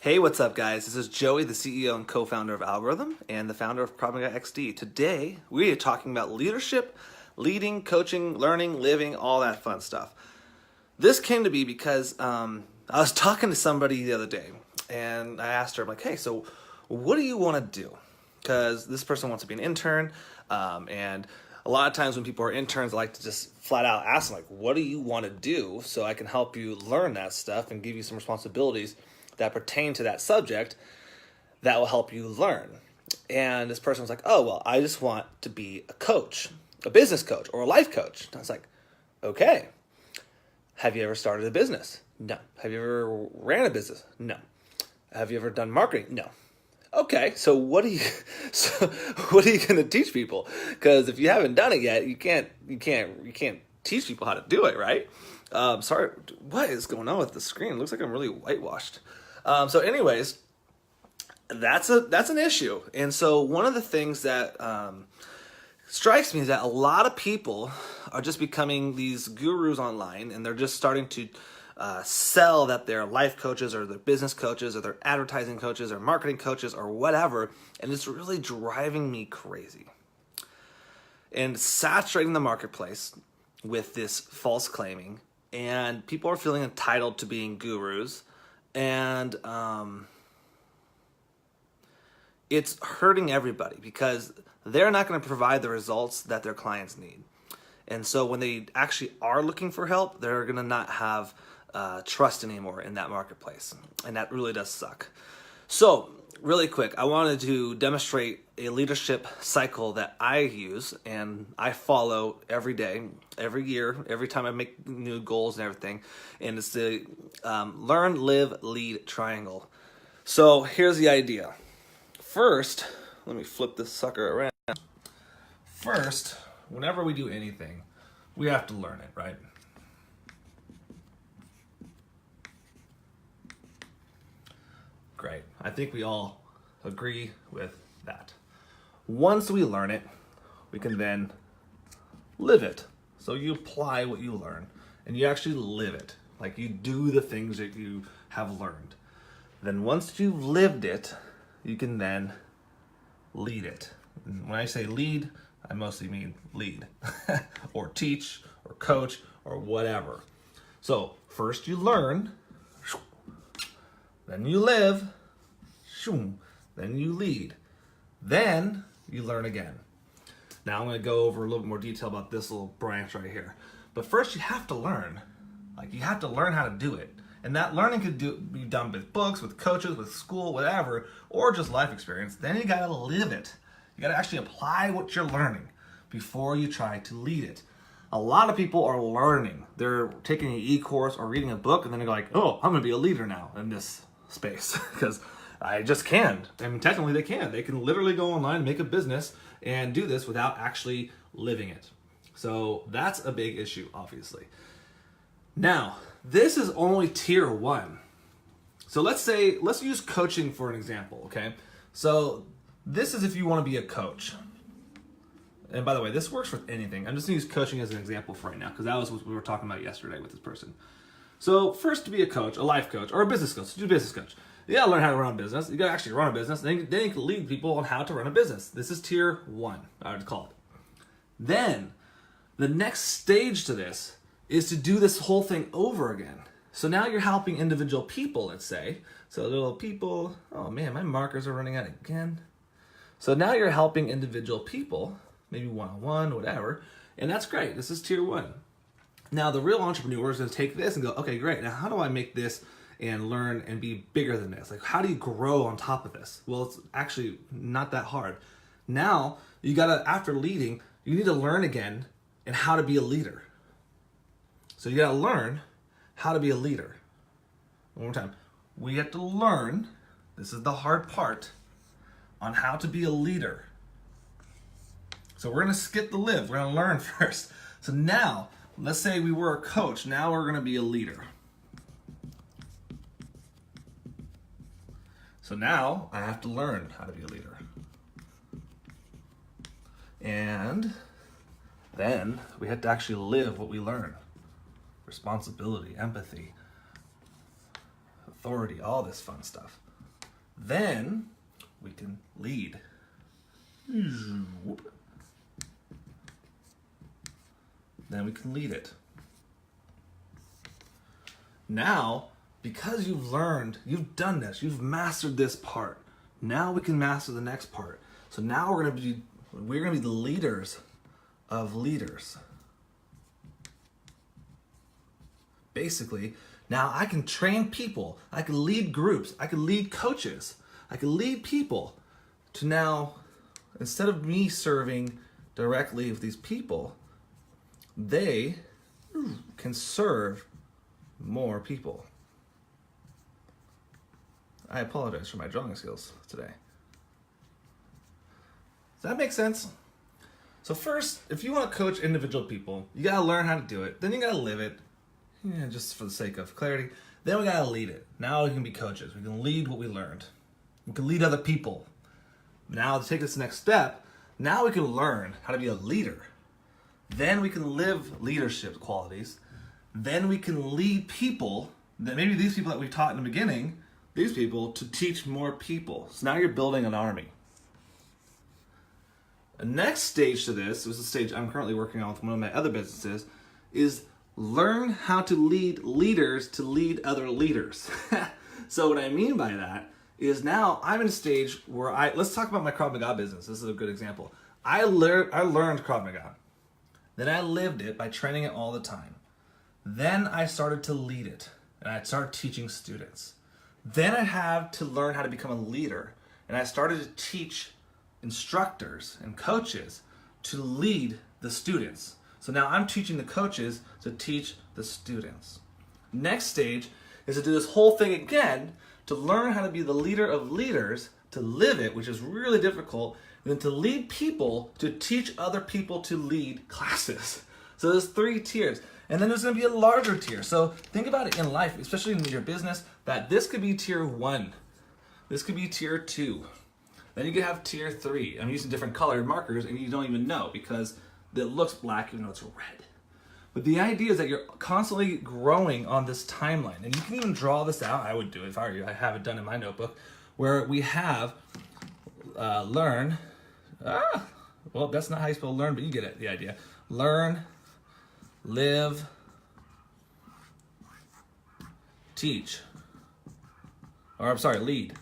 Hey, what's up, guys? This is Joey, the CEO and co-founder of Algorithm and the founder of Propaganda XD. Today, we are talking about leadership, leading, coaching, learning, living, all that fun stuff. This came to be because I was talking to somebody the other day, and I asked her, I'm like, hey, so what do you want to do? Because this person wants to be an intern, and a lot of times when people are interns, I like to just flat out ask them, like, what do you want to do so I can help you learn that stuff and give you some responsibilities that pertain to that subject that will help you learn. And this person was like, oh, well, I just want to be a coach, a business coach or a life coach. And I was like, okay, have you ever started a business? No. Have you ever ran a business? No. Have you ever done marketing? No. Okay, so what are you going to teach people? Because if you haven't done it yet, you can't teach people how to do it, right? Sorry, what is going on with the screen? It looks like I'm really whitewashed. So anyways, that's an issue. And so one of the things that strikes me is that a lot of people are just becoming these gurus online, and they're just starting to sell that they're life coaches or they're business coaches or they're advertising coaches or marketing coaches or whatever. And it's really driving me crazy and saturating the marketplace with this false claiming. And people are feeling entitled to being gurus. And it's hurting everybody because they're not going to provide the results that their clients need. And so when they actually are looking for help, they're going to not have trust anymore in that marketplace. And that really does suck. So really quick, I wanted to demonstrate a leadership cycle that I use and I follow every day, every year, every time I make new goals and everything. And it's the learn, live, lead triangle. So here's the idea. First, let me flip this sucker around. First, whenever we do anything, we have to learn it, right? Great. I think we all agree with that. Once we learn it, we can then live it. So you apply what you learn and you actually live it. Like you do the things that you have learned. Then once you've lived it, you can then lead it. And when I say lead, I mostly mean lead or teach or coach or whatever. So first you learn, then you live, then you lead, then you learn again. Now I'm going to go over a little bit more detail about this little branch right here. But first you have to learn. Like you have to learn how to do it. And that learning could be done with books, with coaches, with school, whatever, or just life experience. Then you got to live it. You got to actually apply what you're learning before you try to lead it. A lot of people are learning. They're taking an e-course or reading a book and then they go like, oh, I'm going to be a leader now in this space because I just can. I mean, technically they can. They can literally go online, make a business, and do this without actually living it. So that's a big issue, obviously. Now, this is only tier 1. So let's use coaching for an example, okay? So this is if you want to be a coach. And by the way, this works with anything. I'm just going to use coaching as an example for right now because that was what we were talking about yesterday with this person. So first, to be a coach, a life coach, or a business coach, to do a business coach, you got to learn how to run a business. You got to actually run a business. Then you can lead people on how to run a business. This is tier 1, I would call it. Then the next stage to this is to do this whole thing over again. So now you're helping individual people, let's say. So little people, oh man, my markers are running out again. So now you're helping individual people, maybe one-on-one, whatever, and that's great. This is tier 1. Now the real entrepreneur is going to take this and go, okay, great. Now how do I make this and learn and be bigger than this? Like how do you grow on top of this? Well, it's actually not that hard. Now you got to, after leading, you need to learn again and how to be a leader. So you got to learn how to be a leader. One more time. We have to learn, this is the hard part, on how to be a leader. So we're going to skip the live. We're going to learn first. So now, let's say we were a coach. Now we're going to be a leader. So now I have to learn how to be a leader. And then we have to actually live what we learn. Responsibility, empathy, authority, all this fun stuff. Then we can lead. Then we can lead it. Now, because you've learned, you've done this, you've mastered this part, now we can master the next part. So now we're gonna be the leaders of leaders. Basically, now I can train people, I can lead groups, I can lead coaches, I can lead people to now, instead of me serving directly with these people, they can serve more people. I apologize for my drawing skills today. Does that make sense? So first, if you want to coach individual people, you gotta learn how to do it. Then you gotta live it, just for the sake of clarity. Then we gotta lead it. Now we can be coaches. We can lead what we learned. We can lead other people. Now to take this next step, now we can learn how to be a leader. Then we can live leadership qualities. Then we can lead people, that maybe these people that we taught in the beginning, these people to teach more people. So now you're building an army. The next stage to this is the stage I'm currently working on with one of my other businesses, is learn how to lead leaders to lead other leaders. So what I mean by that is now I'm in a stage where let's talk about my Krav Maga business. This is a good example. I learned Krav Maga. Then I lived it by training it all the time. Then I started to lead it, and I started teaching students. Then I had to learn how to become a leader, and I started to teach instructors and coaches to lead the students. So now I'm teaching the coaches to teach the students. Next stage is to do this whole thing again, to learn how to be the leader of leaders, to live it, which is really difficult, and then to lead people to teach other people to lead classes. So there's 3 tiers. And then there's going to be a larger tier. So think about it in life, especially in your business, that this could be tier 1. This could be tier 2. Then you could have tier 3. I'm using different colored markers and you don't even know because it looks black even though it's red. But the idea is that you're constantly growing on this timeline. And you can even draw this out. I would do it if I were you. I have it done in my notebook where we have learn. Well, that's not how you spell learn, but you get it, the idea. Learn, live, teach, or I'm sorry, lead.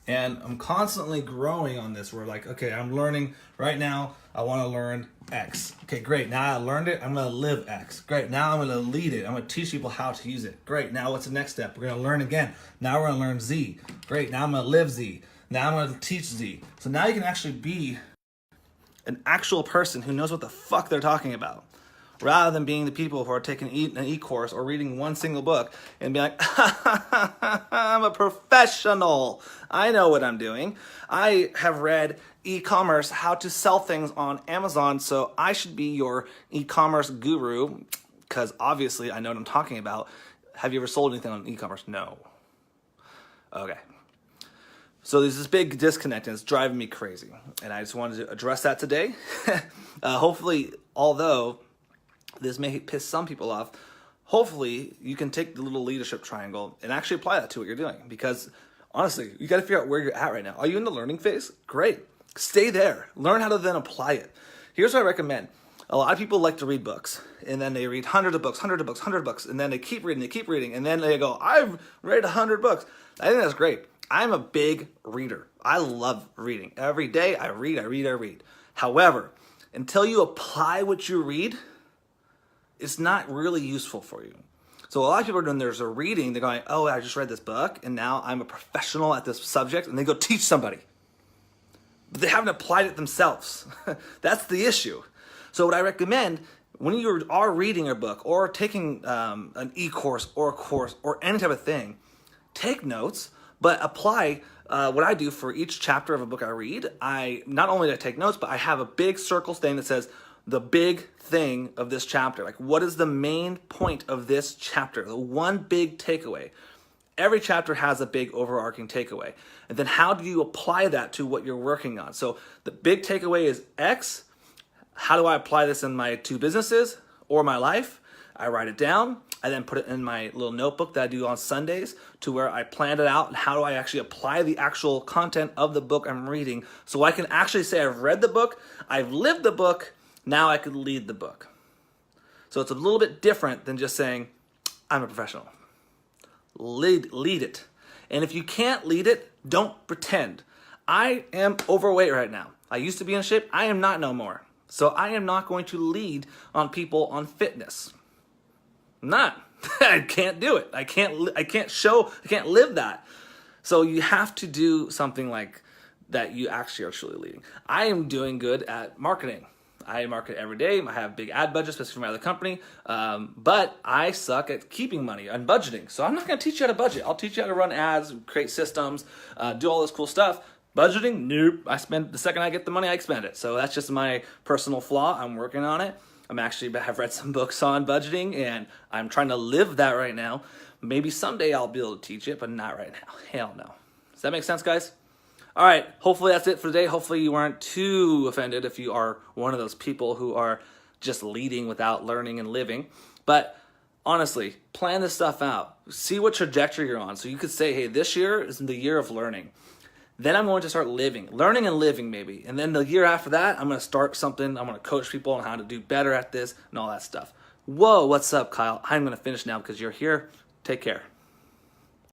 And I'm constantly growing on this. We're like, okay, I'm learning right now. I want to learn X. Okay, great. Now I learned it. I'm going to live X. Great. Now I'm going to lead it. I'm going to teach people how to use it. Great. Now what's the next step? We're going to learn again. Now we're going to learn Z. Great. Now I'm going to live Z. Now I'm going to teach Z. So now you can actually be an actual person who knows what the fuck they're talking about, rather than being the people who are taking an e-course or reading one single book and be like, I'm a professional. I know what I'm doing. I have read e-commerce, how to sell things on Amazon, so I should be your e-commerce guru because obviously I know what I'm talking about. Have you ever sold anything on e-commerce? No. Okay. So there's this big disconnect and it's driving me crazy. And I just wanted to address that today. Hopefully, although this may piss some people off, hopefully you can take the little leadership triangle and actually apply that to what you're doing. Because honestly, you got to figure out where you're at right now. Are you in the learning phase? Great. Stay there. Learn how to then apply it. Here's what I recommend. A lot of people like to read books, and then they read hundreds of books, and then they keep reading, and then they go, I've read 100 books. I think that's great. I'm a big reader. I love reading. Every day I read. However, until you apply what you read, it's not really useful for you. So a lot of people are doing, there's a reading, they're going, oh, I just read this book, and now I'm a professional at this subject, and they go teach somebody. But they haven't applied it themselves. That's the issue. So what I recommend, when you are reading a book or taking an e-course or a course or any type of thing, take notes, but apply what I do for each chapter of a book I read. I not only do I take notes, but I have a big circle thing that says the big thing of this chapter. Like, what is the main point of this chapter? The one big takeaway. Every chapter has a big overarching takeaway. And then how do you apply that to what you're working on? So the big takeaway is X. How do I apply this in my 2 businesses or my life? I write it down. I then put it in my little notebook that I do on Sundays to where I planned it out and how do I actually apply the actual content of the book I'm reading so I can actually say I've read the book, I've lived the book, now I could lead the book. So it's a little bit different than just saying, I'm a professional. Lead it. And if you can't lead it, don't pretend. I am overweight right now. I used to be in shape. I am not no more. So I am not going to lead on people on fitness. I'm not. I can't do it. I can't live that. So you have to do something like that you actually are truly leading. I am doing good at marketing. I market every day. I have big ad budgets, especially for my other company. But I suck at keeping money and budgeting. So I'm not going to teach you how to budget. I'll teach you how to run ads, create systems, do all this cool stuff. Budgeting, nope. I spend the second I get the money, I expend it. So that's just my personal flaw. I'm working on it. Have read some books on budgeting, and I'm trying to live that right now. Maybe someday I'll be able to teach it, but not right now. Hell no. Does that make sense, guys? All right, hopefully that's it for today. Hopefully you weren't too offended if you are one of those people who are just leading without learning and living. But honestly, plan this stuff out. See what trajectory you're on. So you could say, hey, this year is the year of learning. Then I'm going to start learning and living maybe. And then the year after that, I'm going to start something. I'm going to coach people on how to do better at this and all that stuff. Whoa, what's up, Kyle? I'm going to finish now because you're here. Take care.